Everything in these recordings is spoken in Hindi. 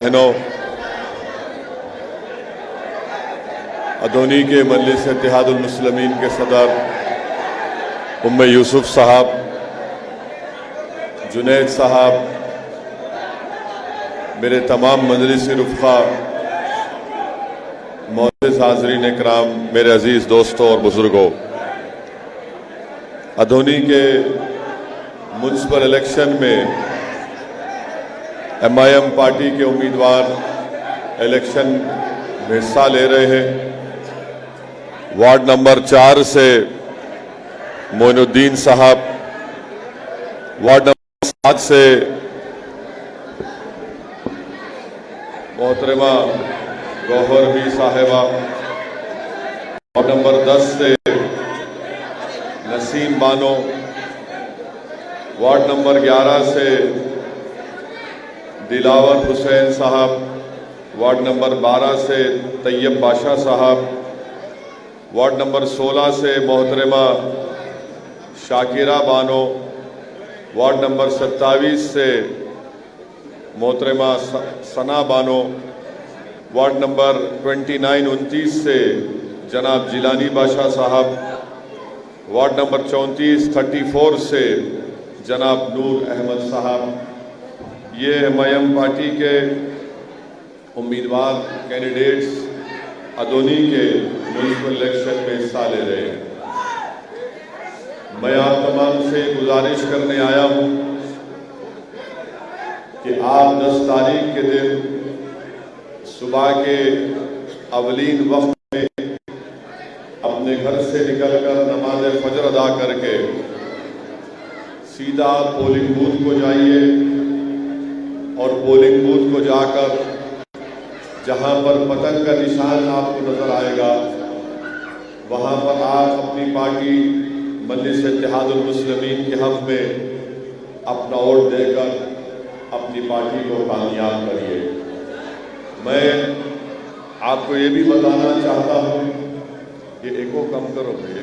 बहनों, अदोनी के मजलिस इत्तेहादुल मुस्लिमीन के सदर उम्मे यूसुफ साहब, जुनैद साहब, मेरे तमाम मजलिसी रुफ़ा, मोअज़्ज़िज़ हाज़रीन इकराम, मेरे अजीज़ दोस्तों और बुज़ुर्गों, अदोनी के म्युनिसिपल इलेक्शन में MIM पार्टी के उम्मीदवार इलेक्शन में हिस्सा ले रहे हैं। वार्ड नंबर 4 से मोइनुद्दीन साहब, वार्ड नंबर 7 से मोहतरमा गौहर बी साहिबा, वार्ड नंबर 10 से नसीम बानो, वार्ड नंबर 11 से दिलावर हुसैन साहब, वार्ड नंबर 12 से तैयब बादशाह साहब, वार्ड नंबर 16 से मोहतरमा शाकिरा बानो, वार्ड नंबर 27 से मोहतरमा सना बानो, वार्ड नंबर 29-29 से जनाब जिलानी बादशाह साहब, वार्ड नंबर 34 से जनाब नूर अहमद साहब। ये MIM पार्टी के उम्मीदवार कैंडिडेट्स अदोनी के म्युनिसिपल इलेक्शन में हिस्सा ले रहे हैं। मैं आप तमाम से गुजारिश करने आया हूं कि आप 10 तारीख के दिन सुबह के अवलीन वक्त में अपने घर से निकलकर नमाज फजर अदा करके सीधा पोलिंग बूथ को जाइए और पोलिंग बूथ को जाकर जहां पर पतंग का निशान आपको नजर आएगा, वहां पर आप अपनी पार्टी मजलिस इत्तेहादुल मुस्लिमीन के हक में अपना वोट देकर अपनी पार्टी को कामयाब करिए। मैं आपको ये भी बताना चाहता हूं, ये एको कम करो भाई,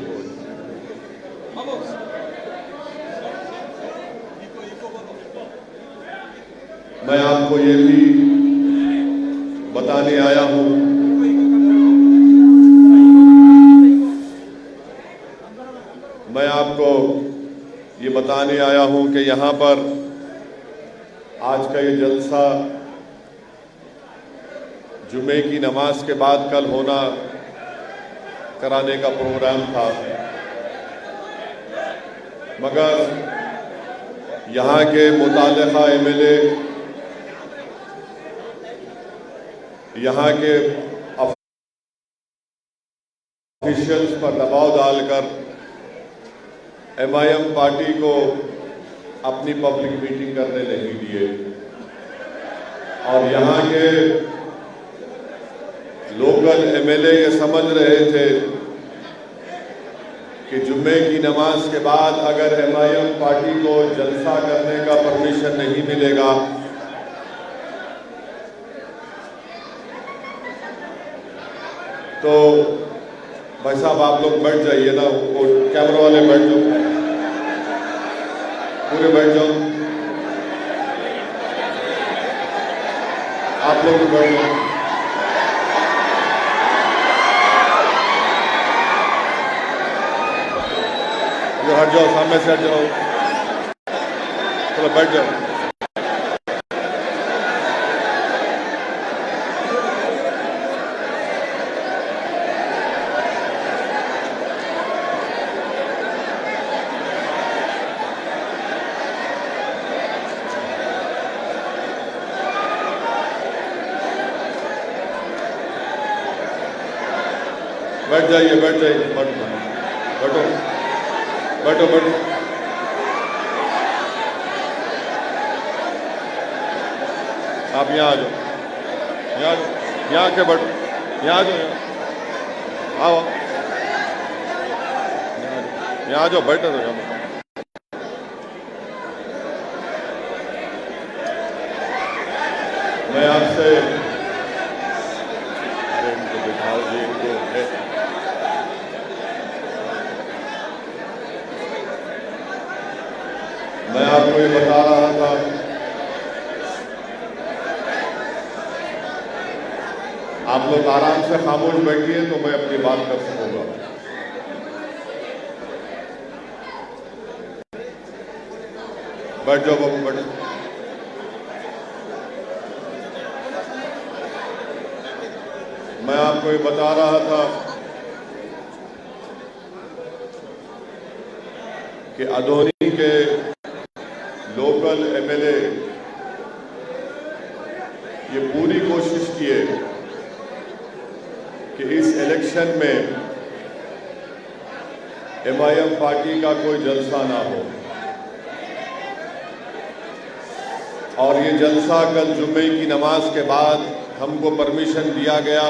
मैं आपको ये भी बताने आया हूं कि यहां पर आज का ये जलसा जुमे की नमाज के बाद कल होना कराने का प्रोग्राम था, मगर यहां के मुताल्लिका MLA, यहाँ के ऑफिशियल्स पर दबाव डालकर MIM पार्टी को अपनी पब्लिक मीटिंग करने नहीं दिए और यहाँ के लोकल MLA ये समझ रहे थे कि जुम्मे की नमाज के बाद अगर MIM पार्टी को जलसा करने का परमिशन नहीं मिलेगा तो भाई साहब आप लोग बैठ जाइए ना, वो कैमरा वाले बैठ जाओ, पूरे बैठ जाओ, आप लोग भी बैठ जाओ, हट जाओ, सामने से हट जाओ, चलो बैठ जाओ। बैठ जाइए, बैठो, आप यहाँ आ जाओ, यहाँ आके बैठो, यहाँ आ जाओ, आओ, यहाँ आ जाओ, बैठो तो यहाँ। मैं आपसे इनको बिठाओ जी, इनको मैं आपको ये बता रहा था आप लोग आराम से खामोश बैठिए तो मैं अपनी बात कर सकूंगा। बैठ जाओ बाबू, बैठ। मैं आपको ये बता रहा था कि अदोनी के लोकल एमएलए ये पूरी कोशिश किए कि इस इलेक्शन में एमआईएम पार्टी का कोई जलसा ना हो, और ये जलसा कल जुम्मे की नमाज के बाद हमको परमिशन दिया गया।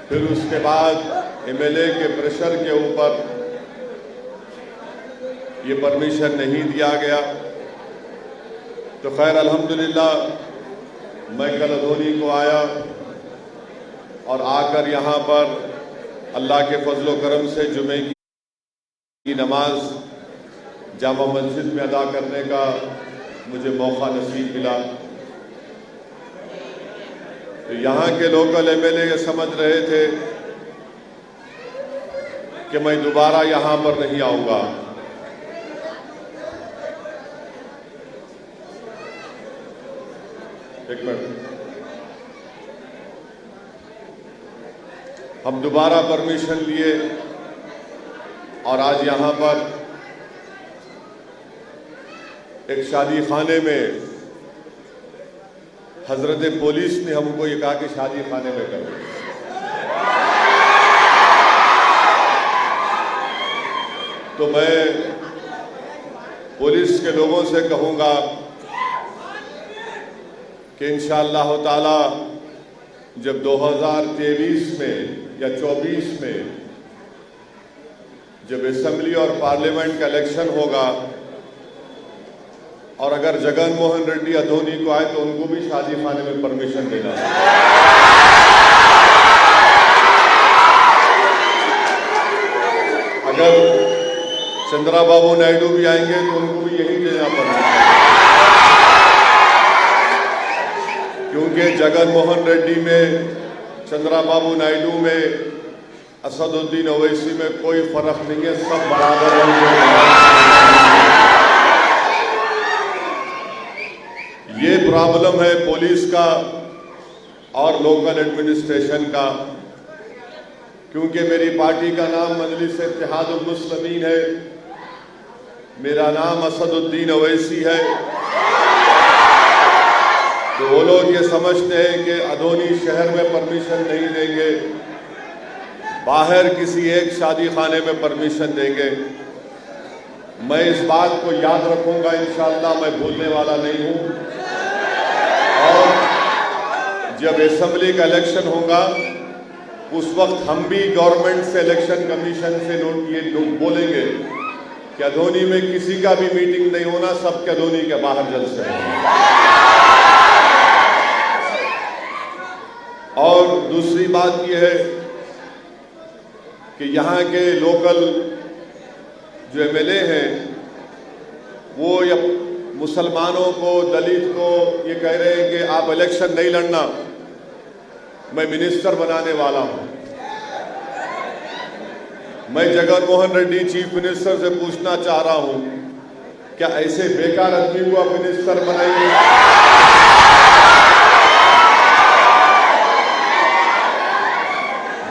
फिर उसके बाद एमएलए के प्रेशर के ऊपर ये परमिशन नहीं दिया गया। तो खैर अल्हम्दुलिल्लाह मैं कल अदोनी को आया और आकर यहाँ पर अल्लाह के फजलो करम से जुमे की नमाज जामा मस्जिद में अदा करने का मुझे मौका नसीब मिला। तो यहाँ के लोकल एमएलए ये समझ रहे थे कि मैं दोबारा यहाँ पर नहीं आऊँगा। एक मिनट, हम दोबारा परमिशन लिए और आज यहाँ पर एक शादी खाने में हजरत पुलिस ने हमको ये कहा कि शादी खाने में करें। तो मैं पुलिस के लोगों से कहूँगा कि इंशाअल्लाह ताला जब 2023 में या 24 में जब असेंबली और पार्लियामेंट का इलेक्शन होगा और अगर जगन मोहन रेड्डी अदोनी को आए तो उनको भी शादी खाने में परमिशन देना है। अगर चंद्राबाबू नायडू भी आएंगे तो उनको भी यही देना पड़ेगा, क्योंकि जगन मोहन रेड्डी में, चंद्राबाबू नायडू में, असदुद्दीन ओवैसी में कोई फर्क नहीं है, सब बराबर हैं। ये प्रॉब्लम है पुलिस का और लोकल एडमिनिस्ट्रेशन का, क्योंकि मेरी पार्टी का नाम मजलिस इत्तेहादुल मुस्लिमीन है, मेरा नाम असदुद्दीन ओवैसी है। तो वो लोग ये समझते हैं कि अदोनी शहर में परमिशन नहीं देंगे, बाहर किसी एक शादी खाने में परमिशन देंगे। मैं इस बात को याद रखूंगा, इंशाअल्लाह मैं भूलने वाला नहीं हूं। और जब असेंबली का इलेक्शन होगा उस वक्त हम भी गवर्नमेंट से, इलेक्शन कमीशन से ये लोग बोलेंगे कि अदोनी में किसी का भी मीटिंग नहीं होना, सबके अदोनी के बाहर जलसे होंगे। और दूसरी बात यह है कि यहाँ के लोकल जो एमएलए हैं वो या मुसलमानों को, दलित को ये कह रहे हैं कि आप इलेक्शन नहीं लड़ना, मैं मिनिस्टर बनाने वाला हूं। मैं जगन मोहन रेड्डी चीफ मिनिस्टर से पूछना चाह रहा हूं, क्या ऐसे बेकार आदमी को आप मिनिस्टर बनाएंगे?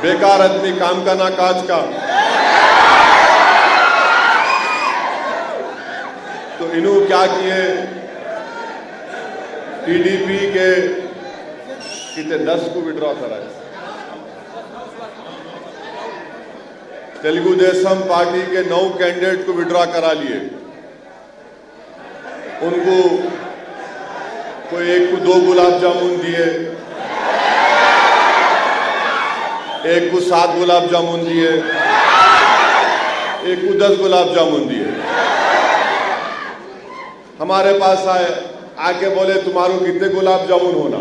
बेकार आदमी, काम का ना काज का। तो इन्हों क्या किए, टीडीपी के कितने 10 को विड्रॉ कराए, तेलुगु देशम पार्टी के 9 कैंडिडेट को विड्रॉ करा लिए। उनको कोई एक को 2 गुलाब जामुन दिए, एक को 7 गुलाब जामुन दिए, एक को 10 गुलाब जामुन दिए। हमारे पास आके बोले तुम्हारे कितने गुलाब जामुन होना?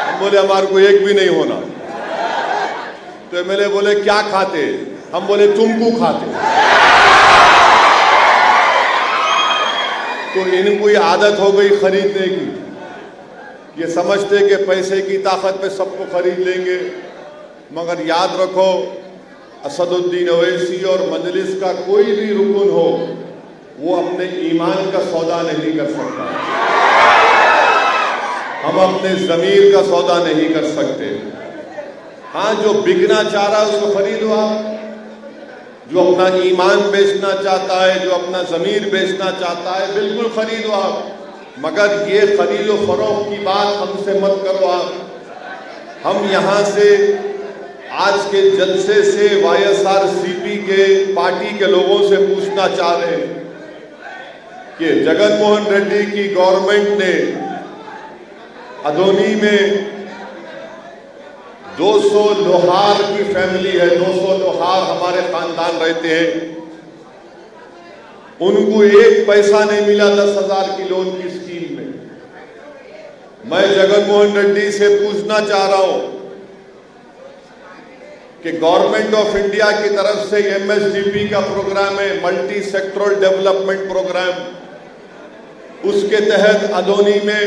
हम बोले हमारे को एक भी नहीं होना। तो एमएलए बोले क्या खाते? हम बोले तुमको खाते। तो इनको ये आदत हो गई खरीदने की। ये समझते कि पैसे की ताकत पे सबको खरीद लेंगे, मगर याद रखो असदुद्दीन ओवैसी और मजलिस का कोई भी रुकन हो वो अपने ईमान का सौदा नहीं कर सकता। हम अपने ज़मीर का सौदा नहीं कर सकते। हाँ, जो बिकना चाह रहा है उसको खरीदो आप, जो अपना ईमान बेचना चाहता है, जो अपना ज़मीर बेचना चाहता है, बिल्कुल खरीदो आप, मगर ये खरीदो फरोख्त की बात हमसे मत करो आप। हम यहाँ से आज के जलसे से YSRCP के पार्टी के लोगों से पूछना चाह रहे हैं कि जगन मोहन रेड्डी की गवर्नमेंट ने अदोनी में 200 लोहार की फैमिली है, 200 लोहार हमारे खानदान रहते हैं, उनको एक पैसा नहीं मिला 10,000 की लोन की स्कीम में। मैं जगन मोहन रेड्डी से पूछना चाह रहा हूं कि गवर्नमेंट ऑफ इंडिया की तरफ से MSDP का प्रोग्राम है, मल्टी सेक्टरल डेवलपमेंट प्रोग्राम, उसके तहत अदोनी में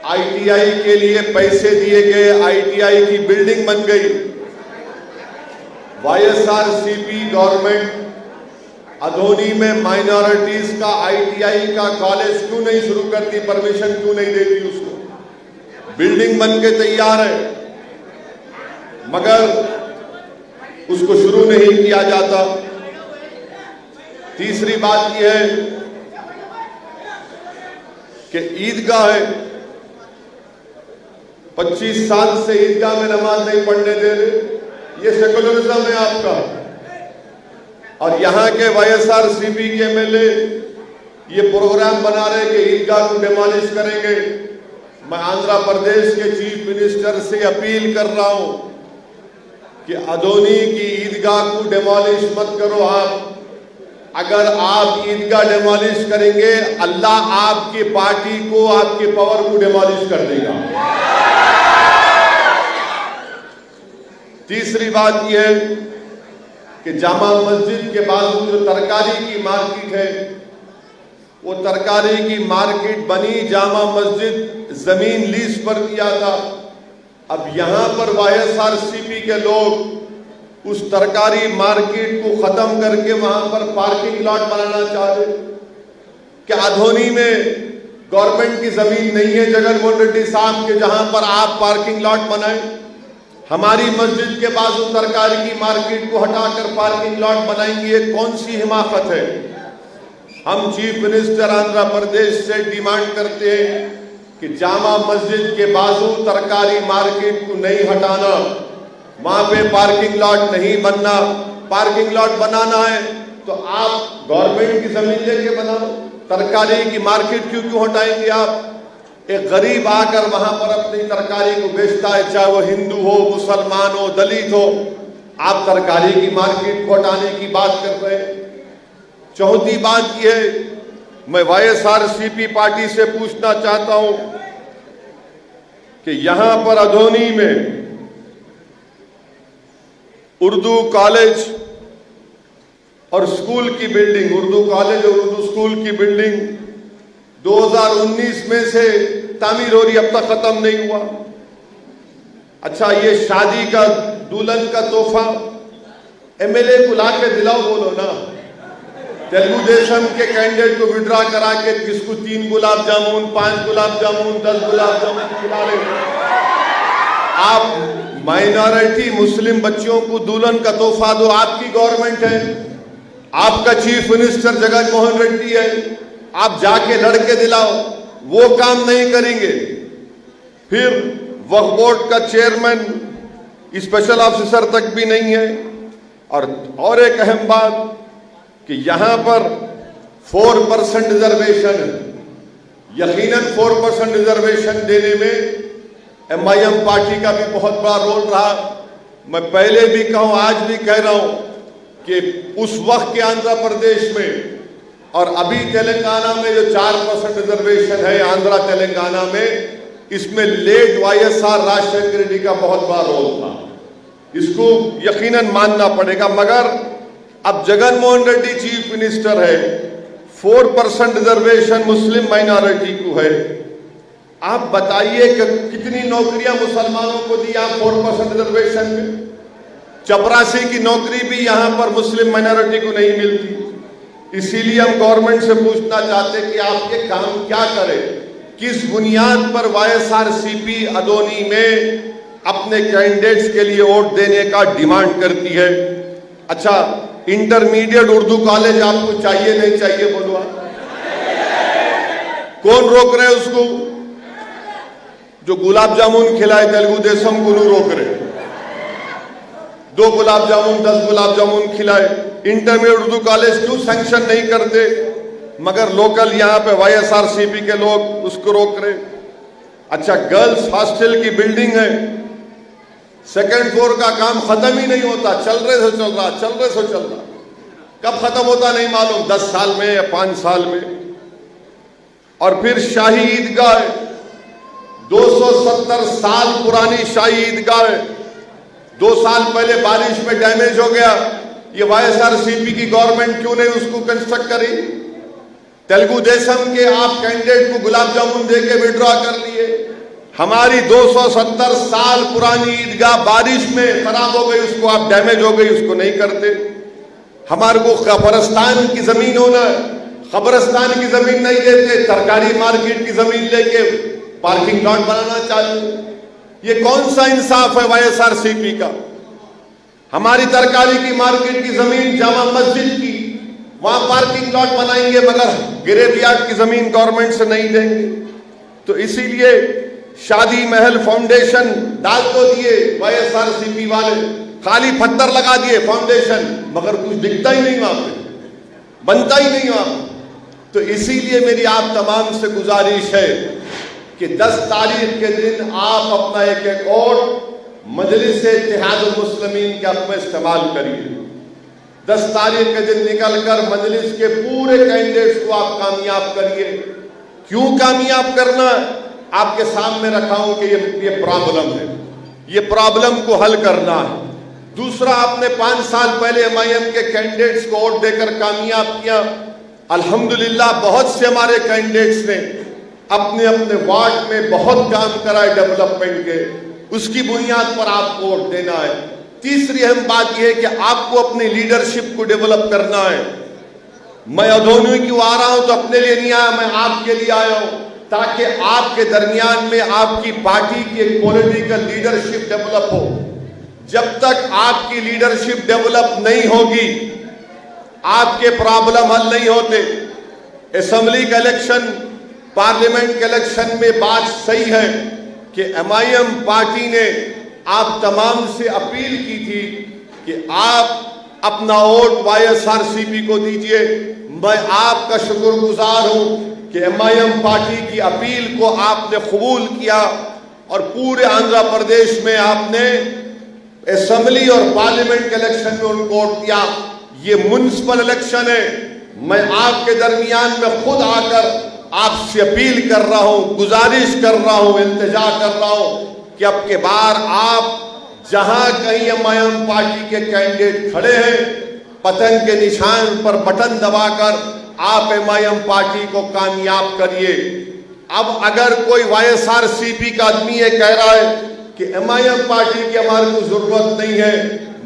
ITI के लिए पैसे दिए गए, ITI की बिल्डिंग बन गई। YSRCP गवर्नमेंट अदोनी में माइनॉरिटीज का ITI का कॉलेज क्यों नहीं शुरू करती, परमिशन क्यों नहीं देती उसको? बिल्डिंग बन के तैयार है मगर उसको शुरू नहीं किया जाता। तीसरी बात यह है कि ईदगाह है, 25 साल से ईदगाह में नमाज नहीं पढ़ने दे रहे, ये सेकुलरिज्म है आपका। और यहाँ के YSRCP के MLA ये प्रोग्राम बना रहे कि ईदगाह को डिमोलिश करेंगे। मैं आंध्र प्रदेश के चीफ मिनिस्टर से अपील कर रहा हूं कि अदोनी की ईदगाह को डिमोलिश मत करो आप। अगर आप ईदगाह डिमोलिश करेंगे, अल्लाह आपकी पार्टी को, आपकी पावर को डिमोलिश कर देगा। तीसरी बात यह है कि जामा मस्जिद के बाजू जो तरकारी की मार्केट है, वो तरकारी की मार्केट बनी, जामा मस्जिद जमीन लीज पर दिया था। अब यहां पर YSRCP के लोग उस तरकारी मार्केट को खत्म करके वहां पर पार्किंग लॉट बनाना चाह रहे। क्या अदोनी में गवर्नमेंट की जमीन नहीं है जगन मोहन रेड्डी साहब के, जहां पर आप पार्किंग लॉट बनाएं? हमारी मस्जिद के बाजू तरकारी की मार्केट को हटाकर पार्किंग लॉट बनाएंगे, ये कौन सी हिमाकत है? हम चीफ मिनिस्टर आंध्र प्रदेश से डिमांड करते हैं कि जामा मस्जिद के बाजू तरकारी मार्केट को नहीं हटाना, वहां पे पार्किंग लॉट नहीं बनना। पार्किंग लॉट बनाना है तो आप गवर्नमेंट की जमीन लेके बनाओ, तरकारी की मार्केट क्यों हटाएंगे आप? एक गरीब आकर वहां पर अपनी तरकारी को बेचता है, चाहे वो हिंदू हो, मुसलमान हो, दलित हो, आप तरकारी की मार्केट को हटाने की बात कर रहे हैं। चौथी बात यह है, मैं YSRCP पार्टी से पूछना चाहता हूं कि यहां पर अदोनी में उर्दू कॉलेज और स्कूल की बिल्डिंग, उर्दू कॉलेज और उर्दू स्कूल की बिल्डिंग 2019 में से तामीर हो रही, अब तक खत्म नहीं हुआ। अच्छा, ये शादी का दुल्हन का तोहफा MLA को ला के दिलाओ, बोलो ना। तेलुगु देशम के कैंडिडेट को विड्रा करा के किसको 3 गुलाब जामुन, 5 गुलाब जामुन, 10 गुलाब जामुन खिला रहे। आप माइनॉरिटी मुस्लिम बच्चियों को दुल्हन का तोहफा दो, आपकी गवर्नमेंट है, आपका चीफ मिनिस्टर जगन मोहन रेड्डी है, आप जाके लड़के दिलाओ, वो काम नहीं करेंगे। फिर वक्फ बोर्ड का चेयरमैन स्पेशल ऑफिसर तक भी नहीं है। और एक अहम बात कि यहां पर 4% रिजर्वेशन है, यकीनन 4% रिजर्वेशन देने में MIM पार्टी का भी बहुत बड़ा रोल रहा। मैं पहले भी कहूं, आज भी कह रहा हूं कि उस वक्त के आंध्र प्रदेश में और अभी तेलंगाना में जो 4% रिजर्वेशन है आंध्रा तेलंगाना में, इसमें लेट YSR राजशेखर रेड्डी का बहुत बड़ा रोल था, इसको यकीनन मानना पड़ेगा। मगर अब जगन मोहन रेड्डी चीफ मिनिस्टर है, 4% रिजर्वेशन मुस्लिम माइनॉरिटी को है, आप बताइए कि कितनी नौकरियां मुसलमानों को दी आप 4% रिजर्वेशन में। चपरासी की नौकरी भी यहां पर मुस्लिम माइनॉरिटी को नहीं मिलती। इसीलिए हम गवर्नमेंट से पूछना चाहते कि आप ये काम क्या करें, किस बुनियाद पर वाईएसआरसीपी अदोनी में अपने कैंडिडेट्स के लिए वोट देने का डिमांड करती है। अच्छा, इंटरमीडिएट उर्दू कॉलेज आपको चाहिए नहीं चाहिए, बोलो आप? कौन रोक रहे उसको? जो गुलाब जामुन खिलाए तेलुगु देशम को रोक रहे। 2 गुलाब जामुन 10 गुलाब जामुन खिलाए। इंटरमीडिएट उर्दू कॉलेज क्यों सैंक्शन नहीं करते? मगर लोकल यहां पे वाईएसआरसीपी के लोग उसको रोक रहे। अच्छा, गर्ल्स हॉस्टल की बिल्डिंग है, 2nd फ्लोर का काम खत्म ही नहीं होता, चल रहे से चल रहा, चल रहे से चल रहा, कब खत्म होता नहीं मालूम, 10 साल में या 5 साल में। और फिर शाही ईदगाह, 270 साल पुरानी शाही ईदगाह, 2 साल पहले बारिश में डैमेज हो गया। ये वाईएसआरसीपी की गवर्नमेंट क्यों नहीं उसको कंस्ट्रक्ट करी? तेलुगु देशम के आप कैंडिडेट को गुलाब जामुन देके विड्रॉ कर लिए। हमारी 270 साल पुरानी ईदगाह बारिश में खराब हो गई, उसको आप डैमेज हो गई, उसको नहीं करते। हमारे को कब्रिस्तान की जमीन होना, कब्रिस्तान की जमीन नहीं देते, तरकारी मार्केट की जमीन लेके पार्किंग लॉट बनाना चाहते। ये कौन सा इंसाफ है वाईएसआरसीपी का? हमारी तरकारी की मार्केट की जमीन जामा मस्जिद की, वहां पार्किंग लॉट बनाएंगे, मगर ग्रेवयार्ड की जमीन गवर्नमेंट से नहीं देंगे। तो इसीलिए शादी महल फाउंडेशन डाल तो दिए वाईएसआरसीपी वाले, खाली पत्थर लगा दिए फाउंडेशन, मगर कुछ दिखता ही नहीं वहां पे, बनता ही नहीं वहां पे। तो इसीलिए मेरी आप तमाम से गुजारिश है कि 10 तारीख के दिन आप अपना एक वोट मजलिस-ए-इत्तेहादुल मुस्लिमीन के हक में इस्तेमाल करिए। 10 तारीख के दिन निकलकर मजलिस के पूरे कैंडिडेट्स को आप कामयाब करिए। क्यों कामयाब करना है? आपके सामने रखा हूं कि ये प्रॉब्लम है, ये प्रॉब्लम को हल करना है। दूसरा, आपने 5 साल पहले एमआईएम के कैंडिडेट्स को वोट देकर कामयाब किया। अल्हम्दुलिल्लाह बहुत से हमारे कैंडिडेट्स ने अपने अपने वार्ड में बहुत काम करा है डेवलपमेंट के, उसकी बुनियाद पर आपको वोट देना है। तीसरी अहम बात यह है कि आपको अपनी लीडरशिप को डेवलप करना है। मैं अदोनी क्यों आ रहा हूं तो अपने लिए नहीं आया, मैं आपके लिए आया हूं, ताकि आपके दरमियान में आपकी पार्टी की एक पॉलिटिकल लीडरशिप डेवलप हो। जब तक आपकी लीडरशिप डेवलप नहीं होगी, आपके प्रॉब्लम हल नहीं होते। असेंबली का इलेक्शन, पार्लियामेंट के इलेक्शन में बात सही है कि एमआईएम पार्टी ने आप तमाम से अपील की थी कि आप अपना वोट वाईएसआरसीपी को दीजिए। मैं आपका शुक्रगुजार हूं कि एमआईएम पार्टी की अपील को आपने कबूल किया और पूरे आंध्र प्रदेश में आपने असेंबली और पार्लियामेंट के इलेक्शन में उनको वोट दिया। ये म्युनिसिपल इलेक्शन है, मैं आपके दरमियान में खुद आकर आपसे अपील कर रहा हूं, गुजारिश कर रहा हूं, इल्तिजा कर रहा हूं कि अब के बार आप जहां कहीं एमआईएम पार्टी के कैंडिडेट खड़े हैं, पतंग के निशान पर बटन दबाकर आप एमआईएम पार्टी को कामयाब करिए। अब अगर कोई वाईएसआरसीपी का आदमी ये कह रहा है कि एमआईएम पार्टी की हमारे को जरूरत नहीं है,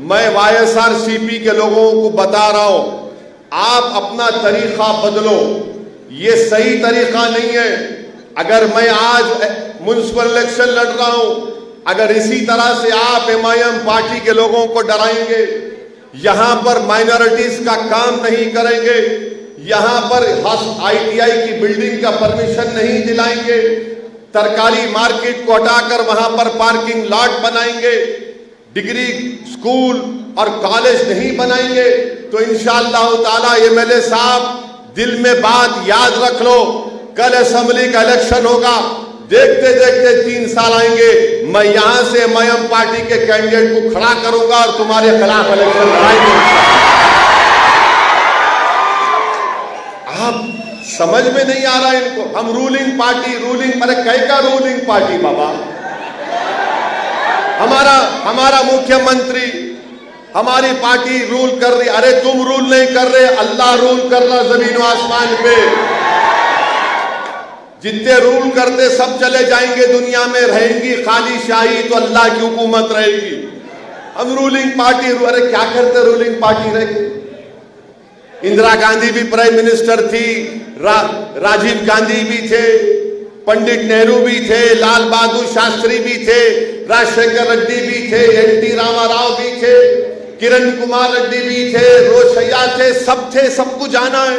मैं वाईएसआरसीपी के लोगों को बता रहा हूं, आप अपना तरीका बदलो, ये सही तरीका नहीं है। अगर मैं आज म्युनिसिपल इलेक्शन लड़ रहा हूं, अगर इसी तरह से आप एमआईएम पार्टी के लोगों को डराएंगे, यहां पर माइनॉरिटीज का काम नहीं करेंगे, यहां पर आईटीआई की बिल्डिंग का परमिशन नहीं दिलाएंगे, तरकारी मार्केट को हटाकर वहां पर पार्किंग लॉट बनाएंगे, डिग्री स्कूल और कॉलेज नहीं बनाएंगे, तो इंशाअल्लाह ताला एमएलए साहब दिल में बात याद रख लो, कल असेंबली का इलेक्शन होगा, देखते देखते 3 साल आएंगे, मैं यहां से एमआईएम पार्टी के कैंडिडेट को खड़ा करूंगा और तुम्हारे खिलाफ इलेक्शन लड़ाएंगे। आप समझ में नहीं आ रहा इनको, हम रूलिंग पार्टी, अरे कैसा रूलिंग पार्टी बाबा? हमारा मुख्यमंत्री, हमारी पार्टी रूल कर रही, अरे तुम रूल नहीं कर रहे, अल्लाह रूल कर रहा जमीन आसमान पे। जितने रूल करते सब चले जाएंगे, दुनिया में रहेंगी खाली शाही, तो अल्लाह की हुकूमत रहेगी। हम रूलिंग पार्टी, अरे क्या करते रूलिंग पार्टी रहेगी? इंदिरा गांधी भी प्राइम मिनिस्टर थी, राजीव गांधी भी थे, पंडित नेहरू भी थे, लाल बहादुर शास्त्री भी थे, राजशेखर रेड्डी भी थे, एनटी रामाराव भी थे, किरण कुमार रेड्डी भी थे, रोशैया थे, सब कुछ जाना है।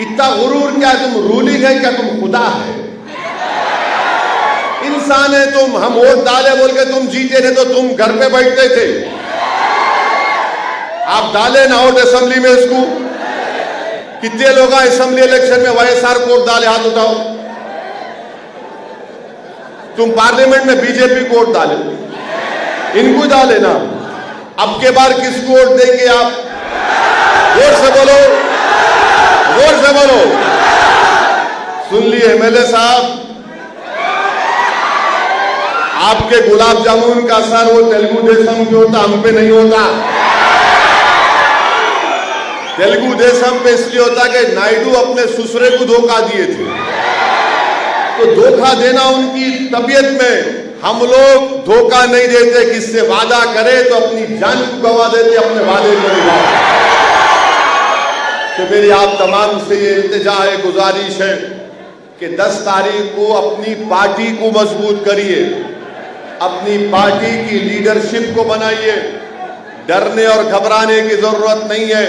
इतना गुरूर क्या तुम रूलिंग है, क्या तुम खुदा है? इंसान है तुम, हम वोट डाले बोल के तुम जीते, नहीं तो तुम घर पे बैठते थे। आप डाले ना वोट असेंबली में इसको। कितने लोग असेंबली इलेक्शन में वाईएसआर को वोट डाले? हाथ उठाओ। तुम पार्लियामेंट में बीजेपी को वोट डाले, इनको डाले ना। अब के बार किसको वोट देंगे आप? जोर से बोलो, जोर से बोलो। सुन लिए एमएलए साहब, आपके गुलाब जामुन का असर वो तेलुगु देशम पे होता, हम पे नहीं होता। तेलुगु देशम पे इसलिए होता कि नायडू अपने ससुरे को धोखा दिए थे, तो धोखा देना उनकी तबीयत में। हम लोग धोखा नहीं देते, किससे वादा करे तो अपनी जान को गवा देते, अपने वादे को निभाते। तो मेरी आप तमाम से ये इल्तिजा है, गुजारिश है कि 10 तारीख को अपनी पार्टी को मजबूत करिए, अपनी पार्टी की लीडरशिप को बनाइए। डरने और घबराने की जरूरत नहीं है।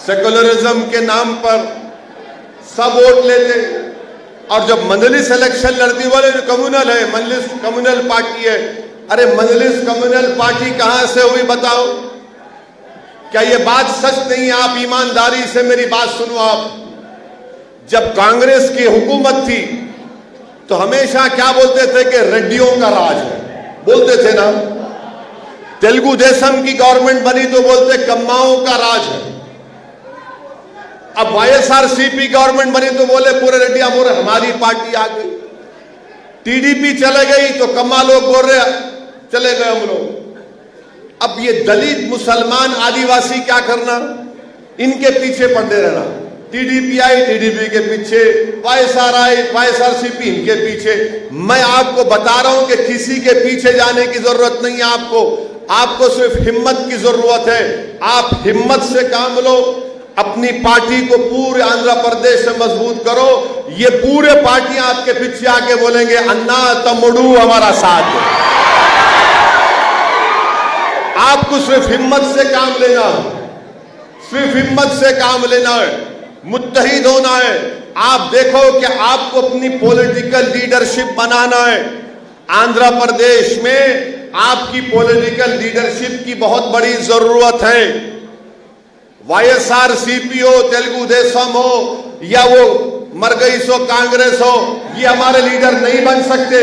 सेकुलरिज्म के नाम पर सब वोट लेते, और जब मजलिस इलेक्शन लड़ती बोले जो कम्युनल है, मजलिस कम्युनल पार्टी है। अरे मजलिस कम्युनल पार्टी कहां से हुई बताओ? क्या ये बात सच नहीं है? आप ईमानदारी से मेरी बात सुनो। आप जब कांग्रेस की हुकूमत थी तो हमेशा क्या बोलते थे कि रेड्डियों का राज है, बोलते थे ना। तेलुगु देशम की गवर्नमेंट बनी तो बोलते कम्माओं का राज है। अब वाईएसआरसीपी गवर्नमेंट बनी तो बोले पूरे रेड्डी मोरे हमारी पार्टी आ गई। टीडीपी चले गई तो कम्मा लोग बोल रहे चले गए हम लोग। अब ये दलित, मुसलमान, आदिवासी क्या करना? इनके पीछे पड़े रहना। टीडीपी आई, टीडीपी के पीछे, वाईएसआर आई, वाईएसआरसीपी इनके पीछे। मैं आपको बता रहा हूं कि किसी के पीछे जाने की जरूरत नहीं है। आपको सिर्फ हिम्मत की जरूरत है। आप हिम्मत से काम लो, अपनी पार्टी को पूरे आंध्र प्रदेश में मजबूत करो। ये पूरे पार्टियां आपके पीछे आके बोलेंगे अन्ना तमुडू हमारा साथ दो। आपको सिर्फ हिम्मत से काम लेना, सिर्फ हिम्मत से काम लेना है, मुत्तहिद होना है। आप देखो कि आपको अपनी पॉलिटिकल लीडरशिप बनाना है। आंध्र प्रदेश में आपकी पॉलिटिकल लीडरशिप की बहुत बड़ी जरूरत है। वाईएसआरसीपी हो, तेलुगु देशम हो, या वो मर गई सो कांग्रेस हो, ये हमारे लीडर नहीं बन सकते।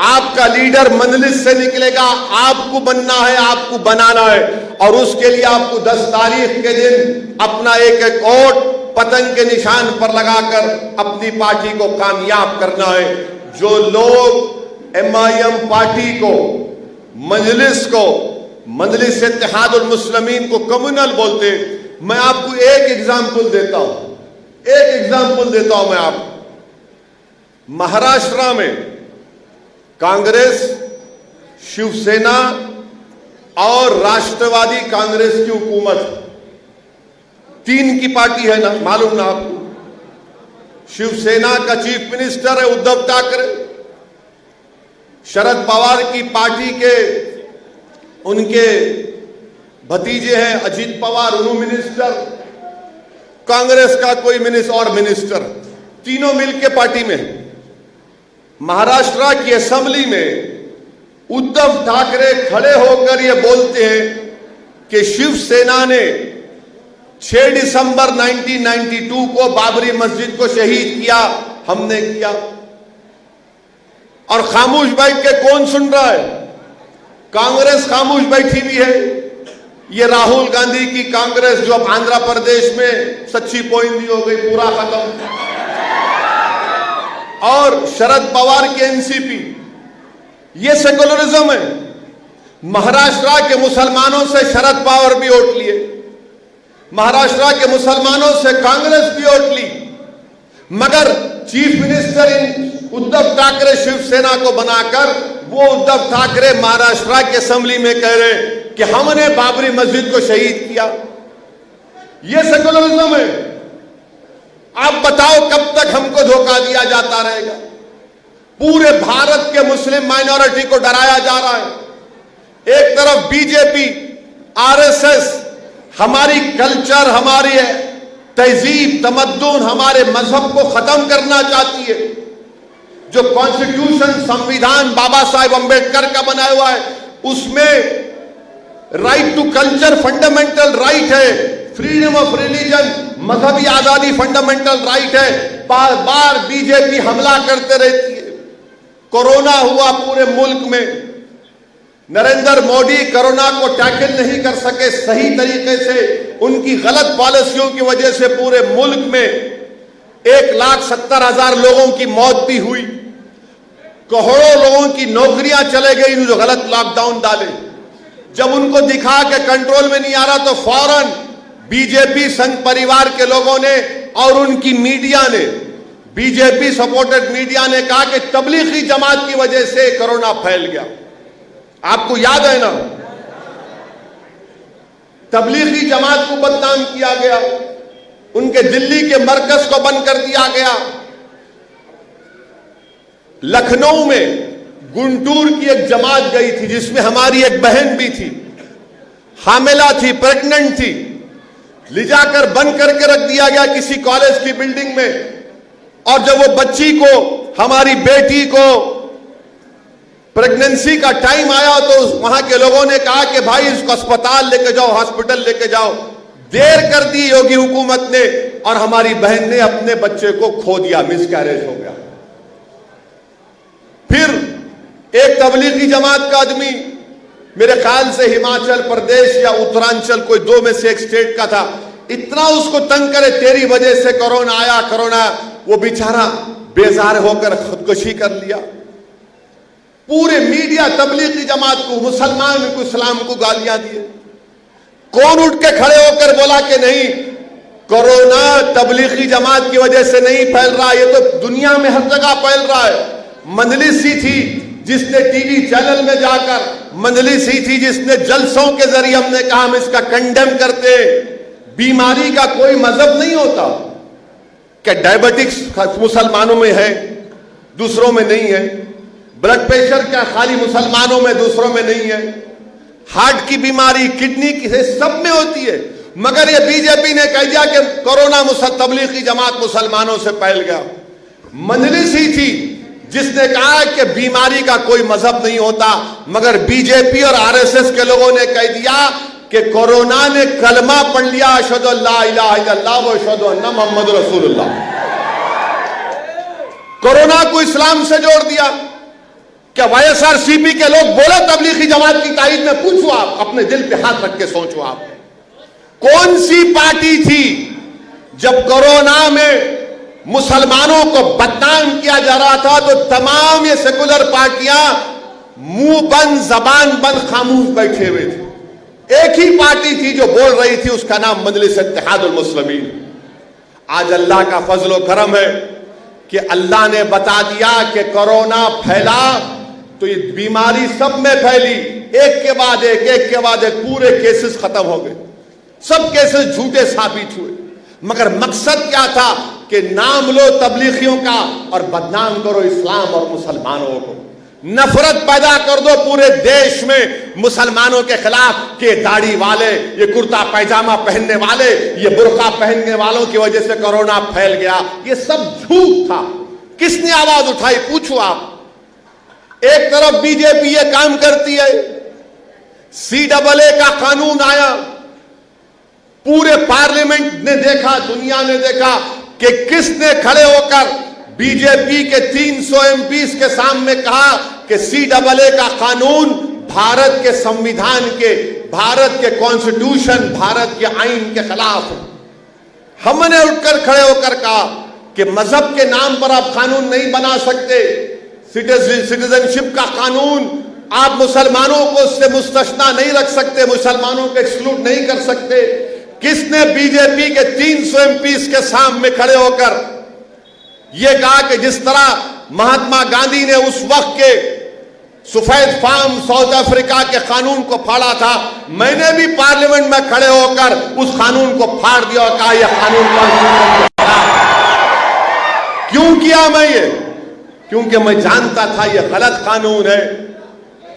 आपका लीडर मजलिस से निकलेगा। आपको बनना है, आपको बनाना है, और उसके लिए आपको 10 तारीख के दिन अपना एक वोट पतंग के निशान पर लगाकर अपनी पार्टी को कामयाब करना है। जो लोग एमआईएम पार्टी को, मजलिस को, मजलिस इत्तेहादुल मुस्लिमीन को कम्युनल बोलते, मैं आपको एक एग्जाम्पल देता हूं, एक एग्जाम्पल देता हूं मैं आपको। महाराष्ट्र में कांग्रेस, शिवसेना और राष्ट्रवादी कांग्रेस की हुकूमत, 3 की पार्टी है ना, मालूम ना आपको। शिवसेना का चीफ मिनिस्टर है उद्धव ठाकरे, शरद पवार की पार्टी के उनके भतीजे हैं अजीत पवार, उन्होंने मिनिस्टर, कांग्रेस का कोई मिनिस्टर, तीनों मिलकर पार्टी में। महाराष्ट्र की असेंबली में उद्धव ठाकरे खड़े होकर ये बोलते हैं कि शिवसेना ने 6 दिसंबर 1992 को बाबरी मस्जिद को शहीद किया, हमने किया। और खामोश बैठ के कौन सुन रहा है? कांग्रेस खामोश बैठी हुई है। ये राहुल गांधी की कांग्रेस जो अब आंध्र प्रदेश में सच्ची पोइंदी हो गई, पूरा खत्म। और शरद पवार की एनसीपी, ये सेकुलरिज्म है। महाराष्ट्र के मुसलमानों से शरद पवार भी वोट लिए, महाराष्ट्र के मुसलमानों से कांग्रेस भी वोट ली। मगर चीफ मिनिस्टर इन उद्धव ठाकरे शिवसेना को बनाकर वो उद्धव ठाकरे महाराष्ट्र की असेंबली में कह रहे कि हमने बाबरी मस्जिद को शहीद किया। ये सेकुलरिज्म है। आप बताओ कब तक हमको धोखा दिया जाता रहेगा? पूरे भारत के मुस्लिम माइनॉरिटी को डराया जा रहा है। एक तरफ बीजेपी, आरएसएस हमारी कल्चर, हमारी तहजीब, तमद्दुन, हमारे मजहब को खत्म करना चाहती है। जो कॉन्स्टिट्यूशन, संविधान बाबा साहेब अंबेडकर का बनाया हुआ है, उसमें right to culture fundamental right है, फ्रीडम ऑफ रिलीजन, मजहबी आजादी फंडामेंटल राइट है। बार बार बीजेपी हमला करते रहती है। कोरोना हुआ पूरे मुल्क में, नरेंद्र मोदी कोरोना को टैकल नहीं कर सके सही तरीके से। उनकी गलत पॉलिसियों की वजह से पूरे मुल्क में 1,70,000 लोगों की मौत भी हुई। करोड़ों लोगों की नौकरियां चले गई जो गलत लॉकडाउन डाले। जब उनको दिखा कि कंट्रोल में नहीं आ रहा तो फौरन बीजेपी संघ परिवार के लोगों ने और उनकी मीडिया ने, बीजेपी सपोर्टेड मीडिया ने कहा कि तबलीगी जमात की वजह से कोरोना फैल गया। आपको याद है ना? तबलीगी जमात को बदनाम किया गया, उनके दिल्ली के मरकज को बंद कर दिया गया। लखनऊ में गुंटूर की एक जमात गई थी जिसमें हमारी एक बहन भी थी, हामिला थी, प्रेग्नेंट थी, ले जाकर बंद करके रख दिया गया किसी कॉलेज की बिल्डिंग में। और जब वो बच्ची को, हमारी बेटी को प्रेगनेंसी का टाइम आया तो वहां के लोगों ने कहा कि भाई इसको अस्पताल लेके जाओ, हॉस्पिटल लेके जाओ। देर कर दी योगी हुकूमत ने और हमारी बहन ने अपने बच्चे को खो दिया, मिसकैरेज हो गया। फिर एक तबलीगी जमात का आदमी, मेरे ख्याल से हिमाचल प्रदेश या उत्तरांचल, कोई दो में से एक स्टेट का था, इतना उसको तंग करे तेरी वजह से कोरोना आया, कोरोना, वो बेचारा बेजार होकर खुदकुशी कर लिया। पूरे मीडिया तबलीगी जमात को, मुसलमान को, इस्लाम को गालियां दिए। कौन उठ के खड़े होकर बोला कि नहीं, कोरोना तबलीगी जमात की वजह से नहीं फैल रहा, ये तो दुनिया में हर जगह फैल रहा है। मंजलिस ही थी जिसने टीवी चैनल में जाकर, मंजलिस ही थी जिसने जलसों के जरिए हमने कहा हम इसका कंडेम करते। बीमारी का कोई मजहब नहीं होता। क्या डायबिटिक्स मुसलमानों में है, दूसरों में नहीं है? ब्लड प्रेशर क्या खाली मुसलमानों में, दूसरों में नहीं है? हार्ट की बीमारी, किडनी की, सब में होती है। मगर ये बीजेपी ने कह दिया कि कोरोना तबलीगी जमात मुसलमानों से फैल गया। मंजलिस ही थी जिसने कहा कि बीमारी का कोई मजहब नहीं होता, मगर बीजेपी और आरएसएस के लोगों ने कह दिया कि कोरोना ने कलमा पढ़ लिया, अशहदु अल्ला इलाहा इल्लल्लाह व अशहदु अन्ना मुहम्मद रसूलुल्लाह। कोरोना को इस्लाम से जोड़ दिया। क्या वाईएसआरसीपी के लोग बोले तबलीगी जमात की ताईद में? पूछो आप, अपने दिल पे हाथ रख के सोचो आप, कौन सी पार्टी थी जब कोरोना में मुसलमानों को बदनाम किया जा रहा था तो तमाम ये सेकुलर पार्टियां मुंह बंद, जबान बंद, खामोश बैठे हुए थे। एक ही पार्टी थी जो बोल रही थी, उसका नाम मजलिस इत्तेहादुल मुस्लिमीन। आज अल्लाह का फजल करम है कि अल्लाह ने बता दिया कि कोरोना फैला तो ये बीमारी सब में फैली, एक के बाद एक पूरे केसेस खत्म हो गए। सब केसेस झूठे साबित हुए, मगर मकसद क्या था कि नाम लो तबलीगियों का और बदनाम करो इस्लाम और मुसलमानों को। नफरत पैदा कर दो पूरे देश में मुसलमानों के खिलाफ कि दाढ़ी वाले, ये कुर्ता पैजामा पहनने वाले, ये बुर्का पहनने वालों की वजह से कोरोना फैल गया। ये सब झूठ था। किसने आवाज उठाई? पूछो आप। एक तरफ बीजेपी ये काम करती है, CAA का कानून आया, पूरे पार्लियामेंट ने देखा, दुनिया ने देखा कि किसने खड़े होकर बीजेपी के 300 MPs के सामने कहा कि CAA का कानून भारत के संविधान के, भारत के कॉन्स्टिट्यूशन, भारत के आईन के खिलाफ है। हमने उठकर खड़े होकर कहा कि मजहब के नाम पर आप कानून नहीं बना सकते। सिटीजनशिप का कानून आप मुसलमानों को उससे मुस्तस्ना नहीं रख सकते, मुसलमानों को एक्सक्लूड नहीं कर सकते। किसने बीजेपी के 300 MPs के सामने खड़े होकर ये कहा कि जिस तरह महात्मा गांधी ने उस वक्त के सफेद फार्म साउथ अफ्रीका के कानून को फाड़ा था, मैंने भी पार्लियामेंट में खड़े होकर उस कानून को फाड़ दिया और कहा यह कानून कॉन्स्टिट्यूशन के खिलाफ। क्यों किया मैं ये? क्योंकि मैं जानता था यह गलत कानून है,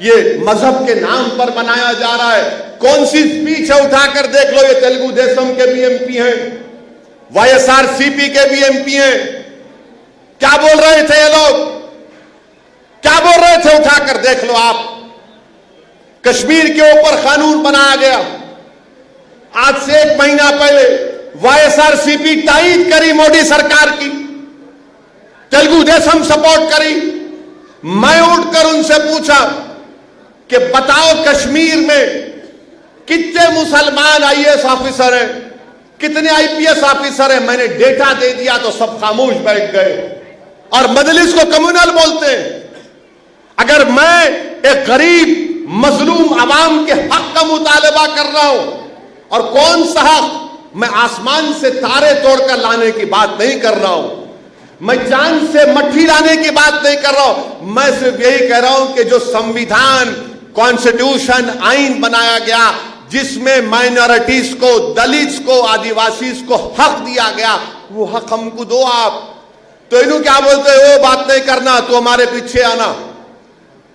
ये मजहब के नाम पर बनाया जा रहा है। कौन सी स्पीच है, उठाकर देख लो। ये तेलुगु देशम के भी एमपी हैं, वाईएसआरसीपी के भी एमपी हैं। क्या बोल रहे थे ये लोग? क्या बोल रहे थे? उठाकर देख लो आप। कश्मीर के ऊपर कानून बनाया गया। आज से 1 महीना पहले वाईएसआरसीपी तायीद करी मोदी सरकार की, तेलुगु देशम सपोर्ट करी। मैं उठकर उनसे पूछा कि बताओ कश्मीर में कितने मुसलमान आईएएस ऑफिसर हैं, कितने आईपीएस ऑफिसर हैं? मैंने डेटा दे दिया तो सब खामोश बैठ गए और मजलिस को कम्युनल बोलते हैं। अगर मैं एक गरीब मजलूम आवाम के हक का मुतालबा कर रहा हूं, और कौन सा हक? मैं आसमान से तारे तोड़कर लाने की बात नहीं कर रहा हूं, मैं चांद से मट्टी लाने की बात नहीं कर रहा हूं। मैं सिर्फ यही कह रहा हूं कि जो संविधान, कॉन्स्टिट्यूशन, आइन बनाया गया जिसमें माइनॉरिटीज को, दलित्स को, आदिवासी को हक दिया गया, वो हक हमको दो आप। तो इन्हों क्या बोलते हो? वो बात नहीं करना, तो हमारे पीछे आना,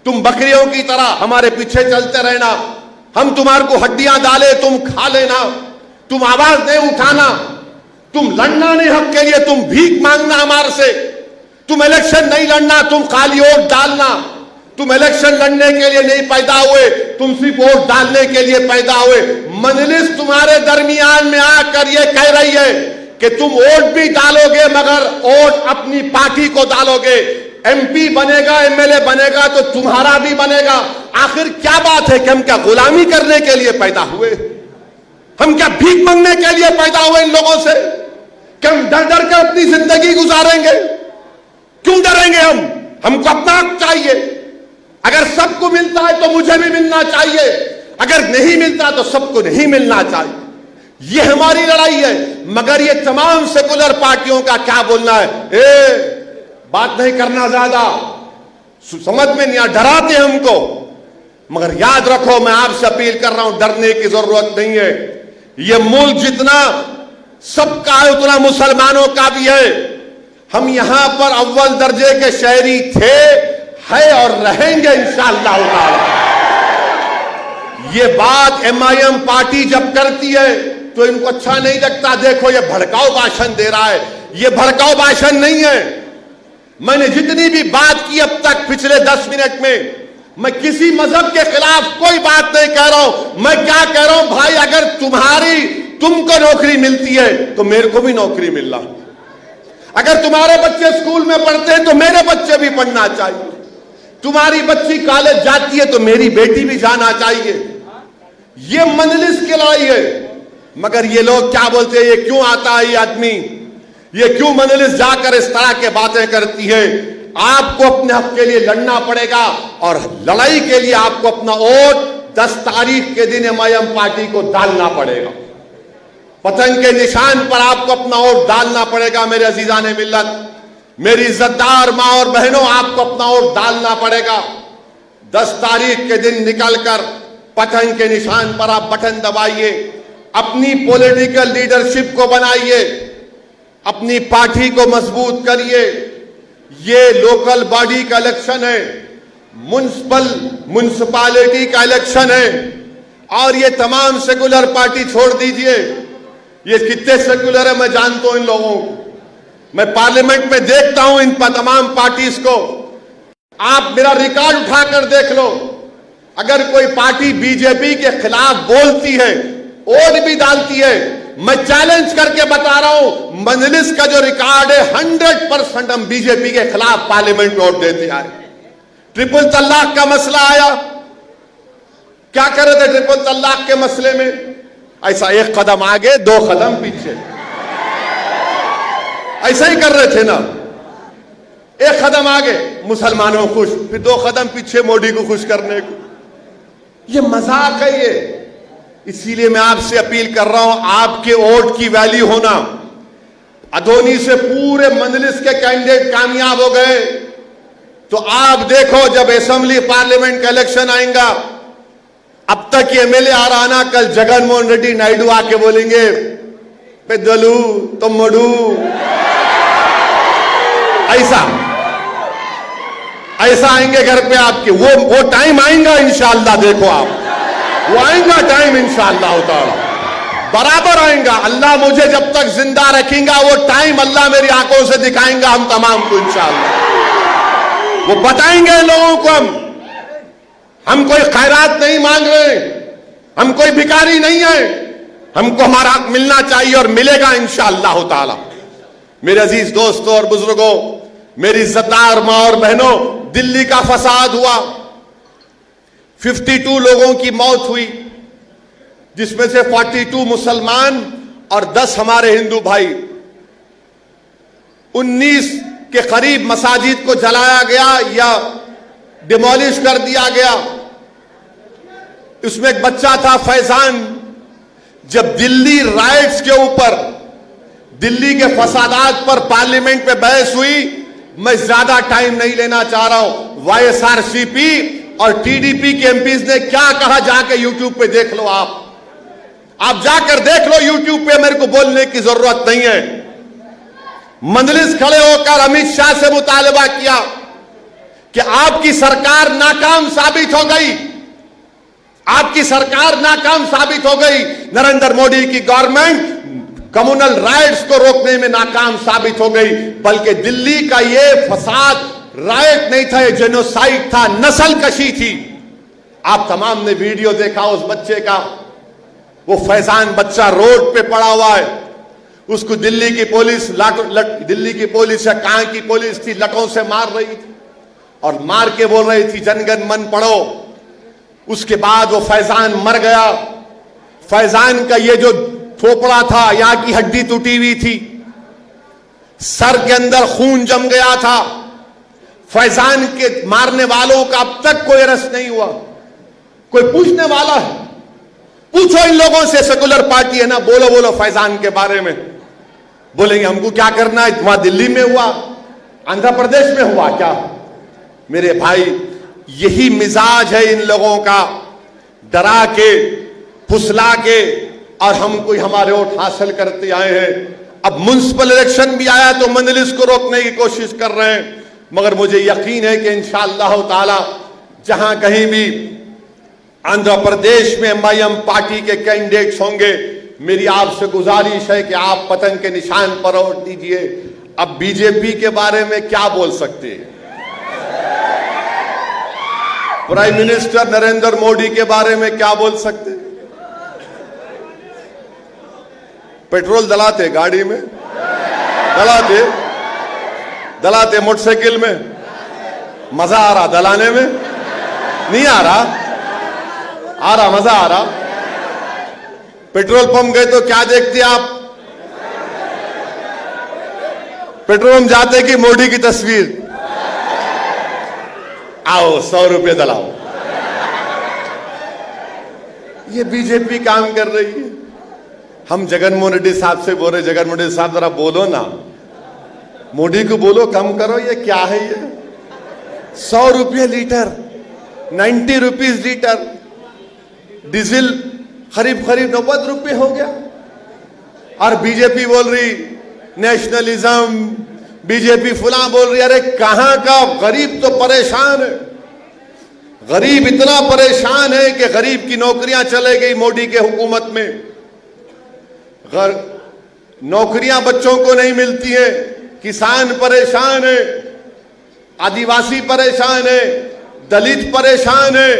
तुम बकरियों की तरह हमारे पीछे चलते रहना, हम तुम्हारे को हड्डियां डाले तुम खा लेना, तुम आवाज नहीं उठाना, तुम लड़ना नहीं हक के लिए, तुम भीख मांगना हमारे से, तुम इलेक्शन नहीं लड़ना, तुम खाली वोट डालना। तुम इलेक्शन लड़ने के लिए नहीं पैदा हुए, तुम सिर्फ वोट डालने के लिए पैदा हुए। मजलिस तुम्हारे दरमियान में आकर ये कह रही है कि तुम वोट भी डालोगे मगर वोट अपनी पार्टी को डालोगे। एमपी बनेगा, एमएलए बनेगा तो तुम्हारा भी बनेगा। आखिर क्या बात है कि हम क्या गुलामी करने के लिए पैदा हुए? हम क्या भीख मांगने के लिए पैदा हुए इन लोगों से? कि हम डर डर कर अपनी जिंदगी गुजारेंगे? क्यों डरेंगे हम? हमको अपना हक चाहिए। अगर सबको मिलता है तो मुझे भी मिलना चाहिए, अगर नहीं मिलता तो सबको नहीं मिलना चाहिए। यह हमारी लड़ाई है। मगर ये तमाम सेकुलर पार्टियों का क्या बोलना है? बात नहीं करना, ज्यादा समझ में नहीं आ, डराते हमको। मगर याद रखो, मैं आपसे अपील कर रहा हूं, डरने की जरूरत नहीं है। यह मुल्क जितना सबका है उतना मुसलमानों का भी है। हम यहां पर अव्वल दर्जे के शहरी थे, है और रहेंगे इंशाअल्लाह ताला। ये बात एमआईएम पार्टी जब करती है तो इनको अच्छा नहीं लगता। देखो ये भड़काऊ भाषण दे रहा है, ये भड़काऊ भाषण नहीं है। मैंने जितनी भी बात की अब तक पिछले 10 मिनट में, मैं किसी मजहब के खिलाफ कोई बात नहीं कह रहा हूं। मैं क्या कह रहा हूं, भाई अगर तुमको नौकरी मिलती है तो मेरे को भी नौकरी मिलना। अगर तुम्हारे बच्चे स्कूल में पढ़ते हैं तो मेरे बच्चे भी पढ़ना चाहिए। तुम्हारी बच्ची कॉलेज जाती है तो मेरी बेटी भी जाना चाहिए। ये मजलिस की लड़ाई है। मगर ये लोग क्या बोलते हैं, ये क्यों आता है ये आदमी, ये क्यों मजलिस जाकर इस तरह के बातें करती है? आपको अपने हक के लिए लड़ना पड़ेगा और लड़ाई के लिए आपको अपना वोट 10 तारीख के दिन एमआईएम पार्टी को डालना पड़ेगा। पतंग के निशान पर आपको अपना वोट डालना पड़ेगा। मेरे अजीजाने मिल्लत, मेरी इज्जतदार मां और बहनों, आपको अपना वोट डालना पड़ेगा। 10 तारीख के दिन निकलकर पतंग के निशान पर आप बटन दबाइए, अपनी पॉलिटिकल लीडरशिप को बनाइए, अपनी पार्टी को मजबूत करिए। ये लोकल बॉडी का इलेक्शन है, म्युनिसिपैलिटी का इलेक्शन है, और ये तमाम सेकुलर पार्टी छोड़ दीजिए। ये कितने सेकुलर है मैं जानता हूं इन लोगों को। मैं पार्लियामेंट में देखता हूं इन तमाम पार्टीज को। आप मेरा रिकॉर्ड उठाकर देख लो। अगर कोई पार्टी बीजेपी के खिलाफ बोलती है, वोट भी डालती है, मैं चैलेंज करके बता रहा हूं, मजलिस का जो रिकॉर्ड है 100% हम बीजेपी के खिलाफ पार्लियामेंट में वोट देते आए। ट्रिपल तलाक का मसला आया, क्या कर रहे थे ट्रिपल तलाक के मसले में? ऐसा 1 कदम आगे 2 कदम पीछे, ऐसा ही कर रहे थे ना। 1 कदम आगे मुसलमानों को खुश, फिर 2 कदम पीछे मोदी को खुश करने को। ये मजाक है ये। इसीलिए मैं आपसे अपील कर रहा हूं, आपके वोट की वैल्यू होना, अधोनी से पूरे मंजलिस के कैंडिडेट कामयाब हो गए, तो आप देखो जब असेंबली पार्लियामेंट का इलेक्शन आएगा, अब तक ये एमएलए आ रहा ना, कल जगनमोहन रेड्डी नायडू आके बोलेंगे पेदलू तम्मड़ू, ऐसा आएंगे घर पे आपके। वो टाइम आएगा इंशाअल्लाह, देखो आप, वो आएगा टाइम इंशाअल्लाह ताला, बराबर आएगा। अल्लाह मुझे जब तक जिंदा रखेगा वो टाइम अल्लाह मेरी आंखों से दिखाएंगा हम तमाम को इंशाअल्लाह। वो बताएंगे लोगों को हम कोई खैरात नहीं मांग रहे, हम कोई भिखारी नहीं है, हमको हमारा हक मिलना चाहिए और मिलेगा इंशाअल्लाह ताला। मेरे अजीज दोस्तों और बुजुर्गों, मेरी इज्जतदार मां और बहनों, दिल्ली का फसाद हुआ, 52 लोगों की मौत हुई, जिसमें से 42 मुसलमान और 10 हमारे हिंदू भाई। 19 के करीब मसाजिद को जलाया गया या डिमोलिश कर दिया गया। उसमें एक बच्चा था फैजान। जब दिल्ली राइट्स के ऊपर, दिल्ली के फसादात पर पार्लियामेंट में बहस हुई, मैं ज्यादा टाइम नहीं लेना चाह रहा हूं, वाईएसआरसीपी और टीडीपी के एमपीज ने क्या कहा जाके यूट्यूब पे देख लो। आप जाकर देख लो यूट्यूब पे, मेरे को बोलने की जरूरत नहीं है। मंजलिस खड़े होकर अमित शाह से मुतालबा किया कि आपकी सरकार नाकाम साबित हो गई, आपकी सरकार नाकाम साबित हो गई। नरेंद्र मोदी की गवर्नमेंट कम्युनल राइट्स को रोकने में नाकाम साबित हो गई, बल्कि दिल्ली का यह फसाद राइट नहीं था, यह जेनोसाइड था, नस्ल कशी थी। आप तमाम ने वीडियो देखा उस बच्चे का, वो फैजान बच्चा रोड पे पड़ा हुआ है, उसको दिल्ली की पुलिस दिल्ली की पुलिस या कहां की पुलिस थी, लठों से मार रही थी और मार के बोल रही थी जनगण मन पढ़ो। उसके बाद वो फैजान मर गया। फैजान का ये जो थोपड़ा था, यहां की हड्डी टूटी हुई थी, सर के अंदर खून जम गया था। फैजान के मारने वालों का अब तक कोई अरेस्ट नहीं हुआ। कोई पूछने वाला है? पूछो इन लोगों से, सेकुलर पार्टी है ना, बोलो फैजान के बारे में। बोलेंगे हमको क्या करना है, वहां दिल्ली में हुआ, आंध्र प्रदेश में हुआ क्या? मेरे भाई, यही मिजाज है इन लोगों का, डरा के फुसला के, और हम कोई हमारे वोट हासिल करते आए हैं। अब म्युनिसिपल इलेक्शन भी आया तो मंजलिस को रोकने की कोशिश कर रहे हैं, मगर मुझे यकीन है कि इंशाअल्लाह ताला जहां कहीं भी आंध्र प्रदेश में एमआईएम पार्टी के कैंडिडेट्स होंगे, मेरी आपसे गुजारिश है कि आप पतंग के निशान पर वोट दीजिए। अब बीजेपी के बारे में क्या बोल सकते हैं? प्राइम मिनिस्टर नरेंद्र मोदी के बारे में क्या बोल सकते हैं? पेट्रोल दलाते गाड़ी में, दलाते मोटरसाइकिल में, मजा आ रहा दलाने में? नहीं आ रहा? आ रहा, मजा आ रहा। पेट्रोल पंप गए तो क्या देखते आप? पेट्रोल पंप जाते कि मोदी की तस्वीर, आओ 100 रुपये दलाओ। ये बीजेपी काम कर रही है। हम जगनमोहन रेड्डी साहब से बोल रहे, जगनमोहन रेड्डी साहब जरा बोलो ना, मोदी को बोलो कम करो, ये क्या है ये? 100 रुपये लीटर, 90 रुपीज लीटर डीजल, करीब 90 रुपये हो गया। और बीजेपी बोल रही नेशनलिज्म, बीजेपी फुला बोल रही। अरे कहां का गरीब तो परेशान है, गरीब इतना परेशान है कि गरीब की नौकरियां चले गई मोदी के हुकूमत में। नौकरियां बच्चों को नहीं मिलती है, किसान परेशान है, आदिवासी परेशान है, दलित परेशान है,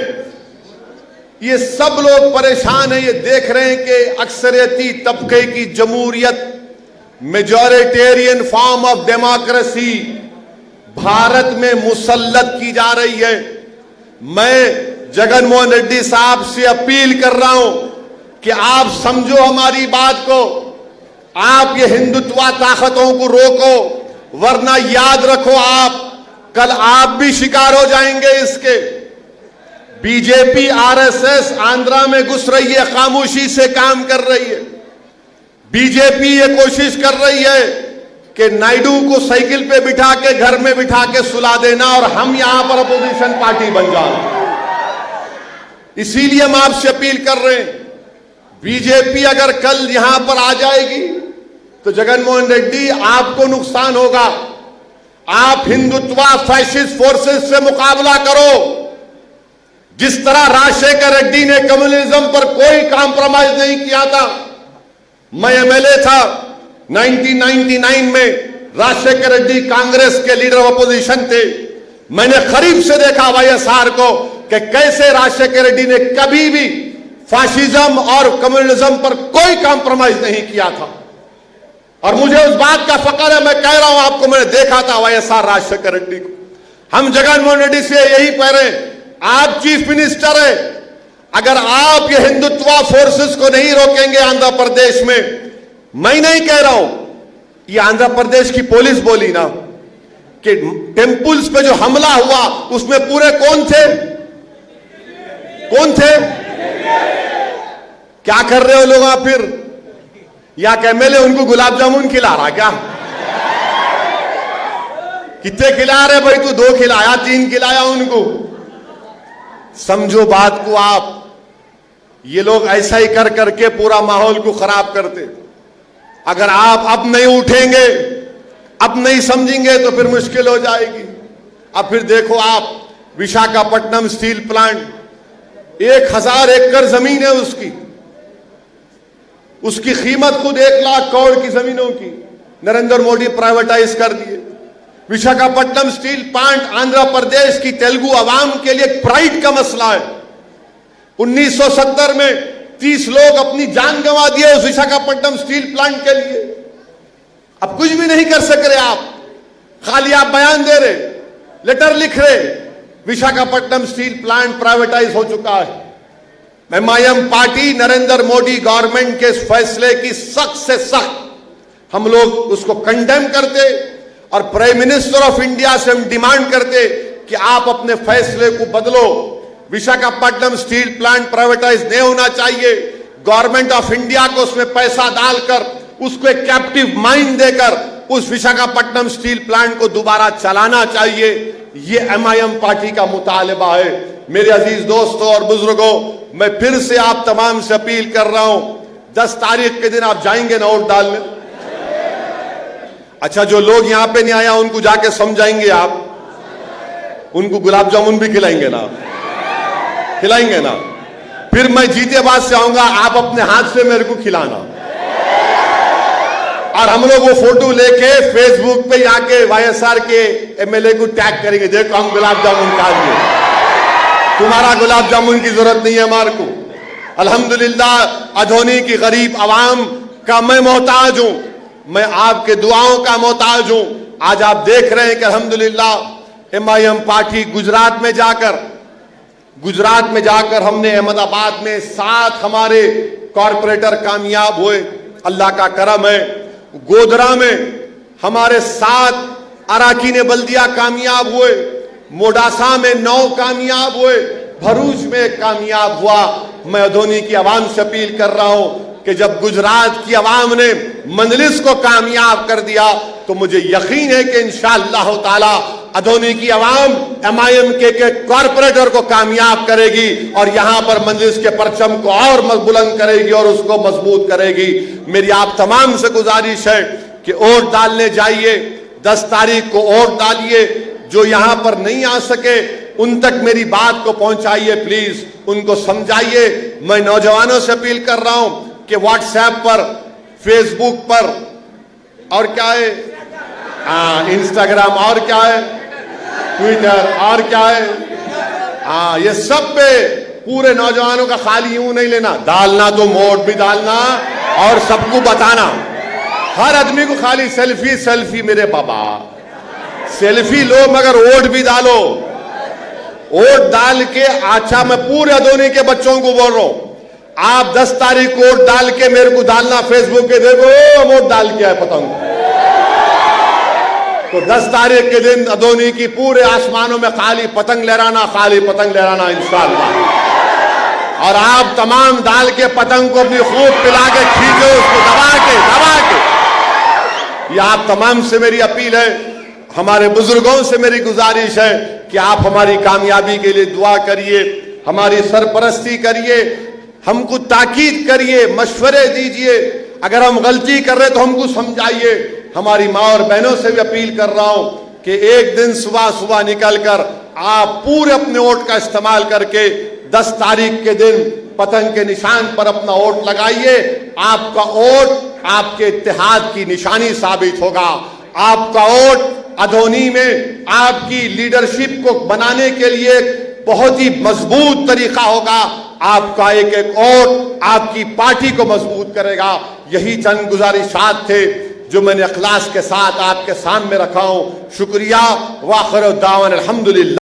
ये सब लोग परेशान है। ये देख रहे हैं कि अक्सरियती तबके की जमहूरियत, majoritarian form of democracy Bharat में मुसल्लत की जा रही है। मैं जगनमोहन रेड्डी साहब से अपील कर रहा हूं कि आप समझो हमारी बात को, आप ये हिंदुत्व ताकतों को रोको, वरना याद रखो आप कल आप भी शिकार हो जाएंगे इसके। बीजेपी आरएसएस आंध्रा में घुस रही है, खामोशी से काम कर रही है। बीजेपी ये कोशिश कर रही है कि नायडू को साइकिल पे बिठा के घर में बिठा के सुला देना और हम यहां पर अपोजिशन पार्टी बन जाना। इसीलिए हम आपसे अपील कर रहे हैं, बीजेपी अगर कल यहां पर आ जाएगी तो जगनमोहन रेड्डी आपको नुकसान होगा। आप हिंदुत्वा फैशिस्ट फोर्सेस से मुकाबला करो। जिस तरह राजशेखर रेड्डी ने कम्युनिज्म पर कोई कॉम्प्रोमाइज नहीं किया था। मैं एमएलए था 1999 में, राजशेखर रेड्डी कांग्रेस के लीडर ऑफ अपोजिशन थे। मैंने करीब से देखा वाईएसआर को कि कैसे राजशेखर रेड्डी ने कभी भी फाशिज्म और कम्युनिज्म पर कोई कॉम्प्रोमाइज नहीं किया था। और मुझे उस बात का फख्र है, मैं कह रहा हूं आपको, मैंने देखा था वाईएसआर राजशेखर रेड्डी को। हम जगनमोहन रेड्डी से यही कह रहे हैं, आप चीफ मिनिस्टर है, अगर आप ये हिंदुत्वा फोर्सेस को नहीं रोकेंगे आंध्र प्रदेश में, मैं नहीं कह रहा हूं, ये आंध्र प्रदेश की पुलिस बोली ना कि टेंपल्स पे जो हमला हुआ उसमें पूरे कौन थे? कौन थे? क्या कर रहे हो लोग आप फिर? या एमएलए उनको गुलाब जामुन खिला रहा क्या? कितने खिला रहे भाई? तू 2 खिलाया, 3 खिलाया उनको। समझो बात को आप। ये लोग ऐसा ही कर करके पूरा माहौल को खराब करते। अगर आप अब नहीं उठेंगे, अब नहीं समझेंगे तो फिर मुश्किल हो जाएगी। अब फिर देखो आप, विशाखापट्टनम स्टील प्लांट 1000 एकड़ जमीन है उसकी कीमत खुद 1 लाख करोड़ की जमीनों की नरेंद्र मोदी प्राइवेटाइज कर दिए। विशाखापट्टनम स्टील प्लांट आंध्र प्रदेश की तेलुगु आवाम के लिए प्राइड का मसला है। 1970 में 30 लोग अपनी जान गंवा दिए उस विशाखापट्टनम स्टील प्लांट के लिए। अब कुछ भी नहीं कर सक रहे आप, खाली आप बयान दे रहे, लेटर लिख रहे। विशाखापट्टनम स्टील प्लांट प्राइवेटाइज हो चुका है। MIM party Narendra Modi government के इस फैसले की सख्त से सख्त हम लोग उसको कंडेम करते और प्राइम मिनिस्टर ऑफ इंडिया से हम डिमांड करते कि आप अपने फैसले को बदलो। विशाखापट्टनम स्टील प्लांट प्राइवेटाइज नहीं होना चाहिए। गवर्नमेंट ऑफ इंडिया को उसमें पैसा डालकर उसको एक कैप्टिव माइन देकर उस विशाखापट्टनम स्टील प्लांट को दोबारा चलाना चाहिए। ये एमआईएम पार्टी का मुतालिबा है। मेरे अजीज दोस्तों और बुजुर्गों, मैं फिर से आप तमाम से अपील कर रहा हूं, 10 तारीख के दिन आप जाएंगे ना वोट डालने? अच्छा, जो लोग यहां पे नहीं आया उनको जाके समझाएंगे आप? उनको गुलाब जामुन भी खिलाएंगे ना? खिलाएंगे ना? फिर मैं जीते बाद से आऊंगा, आप अपने हाथ से मेरे को खिलाना। और हम लोग वो फोटो लेके फेसबुक पे आके वाईएसआर के एमएलए को टैग करेंगे, देखो हम गुलाब जामुन खा लिए। तुम्हारा गुलाब जामुन की जरूरत नहीं है हमारे को। अल्हम्दुलिल्लाह अधोनी की गरीब आवाम का मैं मोहताज हूं, मैं आपके दुआओं का मोहताज हूं। आज आप देख रहे हैं कि अल्हम्दुलिल्लाह एमआईएम पार्टी गुजरात में जाकर हमने अहमदाबाद में 7 हमारे कॉरपोरेटर कामयाब हुए, अल्लाह का करम है। गोधरा में हमारे 7 अराकीन बल्दिया कामयाब हुए, मोडासा में 9 कामयाब हुए, भरूच में कामयाब हुआ। मैं अधोनी की आवाम से अपील कर रहा हूं कि जब गुजरात की आवाम ने मंजलिस को कामयाब कर दिया तो मुझे यकीन है कि इंशाअल्लाह ताला अधोनी की आवाम एमआईएम के कॉरपोरेटर को कामयाब करेगी और यहां पर मंजलिस के परचम को और बुलंद करेगी और उसको मजबूत करेगी। मेरी आप तमाम से गुजारिश है कि वोट डालने जाइए, 10 तारीख को वोट डालिए। जो यहां पर नहीं आ सके उन तक मेरी बात को पहुंचाइए, प्लीज उनको समझाइए। मैं नौजवानों से अपील कर रहा हूं कि व्हाट्सएप पर, फेसबुक पर और क्या है, इंस्टाग्राम और क्या है, ट्विटर और क्या है, ये सब पे पूरे नौजवानों का खाली यूं नहीं लेना, डालना तो वोट भी डालना और सबको बताना। हर आदमी को खाली सेल्फी सेल्फी, मेरे बाबा सेल्फी लो मगर वोट भी डालो। वोट डाल के, अच्छा मैं पूरे अधोनी के बच्चों को बोल रहा हूं, आप 10 तारीख को वोट डाल के मेरे को डालना फेसबुक पे, देखो वोट डाल के आए पतंग। तो 10 तारीख के दिन अधोनी की पूरे आसमानों में खाली पतंग लहराना इंशाअल्लाह। और आप तमाम डाल के पतंग को अपनी खूब पिला के खींचो, उसको दबा के ये आप तमाम से मेरी अपील है, हमारे बुजुर्गों से मेरी गुजारिश है कि आप हमारी कामयाबी के लिए दुआ करिए, हमारी सरपरस्ती करिए, हमको ताकीद करिए, मशवरे दीजिए। अगर हम गलती कर रहे तो हमको समझाइए। हमारी माँ और बहनों से भी अपील कर रहा हूं कि एक दिन सुबह सुबह निकलकर आप पूरे अपने वोट का इस्तेमाल करके 10 तारीख के दिन पतंग के निशान पर अपना वोट लगाइए। आपका वोट आपके इत्तेहाद की निशानी साबित होगा। आपका वोट अधोनी में आपकी लीडरशिप को बनाने के लिए बहुत ही मजबूत तरीका होगा। आपका एक एक वोट आपकी पार्टी को मजबूत करेगा। यही चंद गुजारिशात थे जो मैंने इखलास के साथ आपके सामने रखा हूं। शुक्रिया। वाखिर दावन अल्हम्दुलिल्लाह।